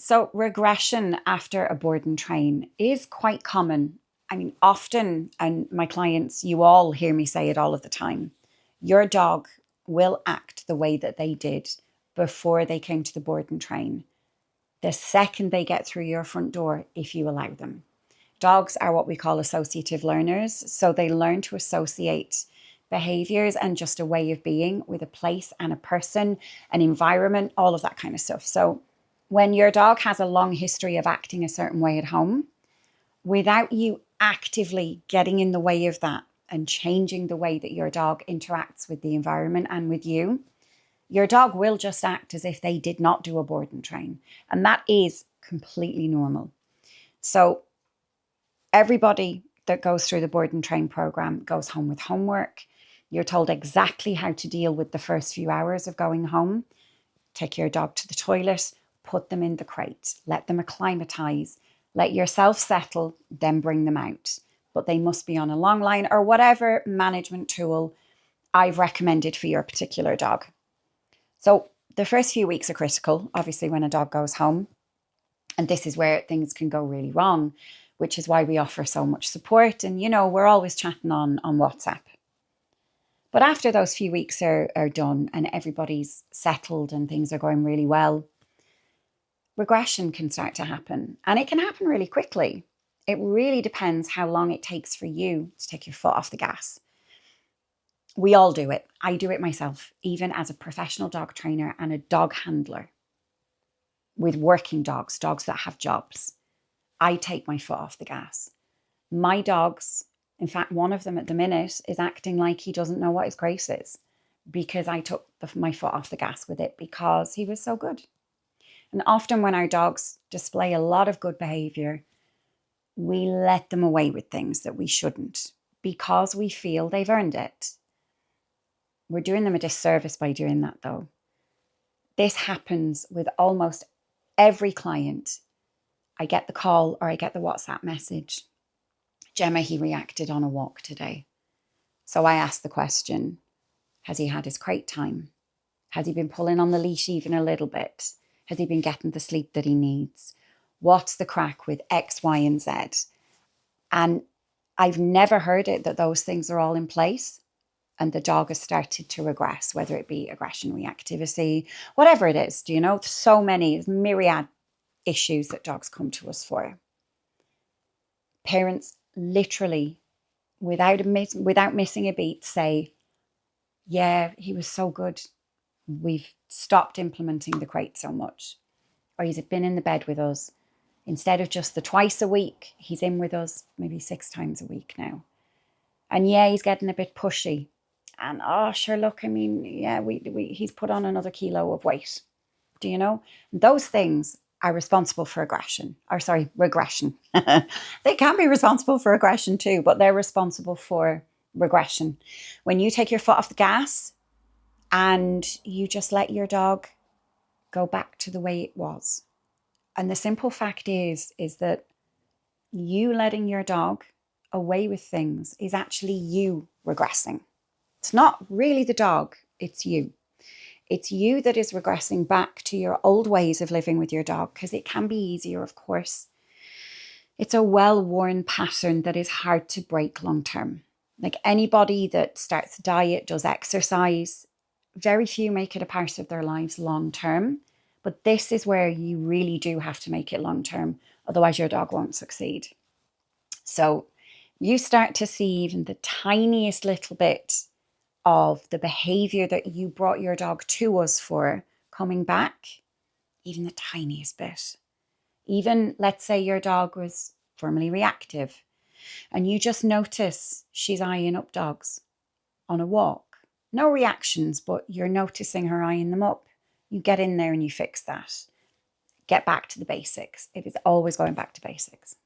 So, regression after a board and train is quite common. I mean, often, and my clients, you all hear me say it all of the time, your dog will act the way that they did before they came to the board and train, the second they get through your front door, if you allow them. Dogs are what we call associative learners. So they learn to associate behaviors and just a way of being with a place and a person, an environment, all of that kind of stuff. So when your dog has a long history of acting a certain way at home, without you actively getting in the way of that and changing the way that your dog interacts with the environment and with you, your dog will just act as if they did not do a board and train. And that is completely normal. So everybody that goes through the board and train program goes home with homework. You're told exactly how to deal with the first few hours of going home. Take your dog to the toilet, put them in the crate, let them acclimatize, let yourself settle, then bring them out. But they must be on a long line or whatever management tool I've recommended for your particular dog. So the first few weeks are critical, obviously, when a dog goes home. And this is where things can go really wrong, which is why we offer so much support. And, we're always chatting on WhatsApp. But after those few weeks are done and everybody's settled and things are going really well, regression can start to happen. And it can happen really quickly. It really depends how long it takes for you to take your foot off the gas. We all do it. I do it myself, even as a professional dog trainer and a dog handler with working dogs, dogs that have jobs. I take my foot off the gas. My dogs, in fact, one of them at the minute is acting like he doesn't know what his grace is because I took my foot off the gas with it because he was so good. And often when our dogs display a lot of good behavior, we let them away with things that we shouldn't because we feel they've earned it. We're doing them a disservice by doing that, though. This happens with almost every client. I get the call or I get the WhatsApp message. Gemma, he reacted on a walk today. So I asked the question, has he had his crate time? Has he been pulling on the leash even a little bit? Has he been getting the sleep that he needs? What's the crack with X, Y, and Z? And I've never heard it that those things are all in place and the dog has started to regress, whether it be aggression, reactivity, whatever it is. So many myriad issues that dogs come to us for. Parents literally, without missing a beat, say, yeah, he was so good. We've stopped implementing the crate so much. Or he's been in the bed with us. Instead of just the twice a week, he's in with us maybe 6 times a week now. And yeah, he's getting a bit pushy. And sure, look, I mean, yeah, he's put on another kilo of weight. Do you know? Those things are responsible for regression. They can be responsible for aggression too, but they're responsible for regression. When you take your foot off the gas and you just let your dog go back to the way it was. And the simple fact is that you letting your dog away with things is actually you regressing. It's not really the dog, it's you. It's you that is regressing back to your old ways of living with your dog because it can be easier, of course. It's a well-worn pattern that is hard to break long term. Like anybody that starts a diet, does exercise, very few make it a part of their lives long term. But this is where you really do have to make it long term. Otherwise, your dog won't succeed. So you start to see even the tiniest little bit of the behavior that you brought your dog to us for coming back, even the tiniest bit. Even, let's say your dog was formerly reactive and you just notice she's eyeing up dogs on a walk. No reactions, but you're noticing her eyeing them up. You get in there and you fix that. Get back to the basics. It is always going back to basics.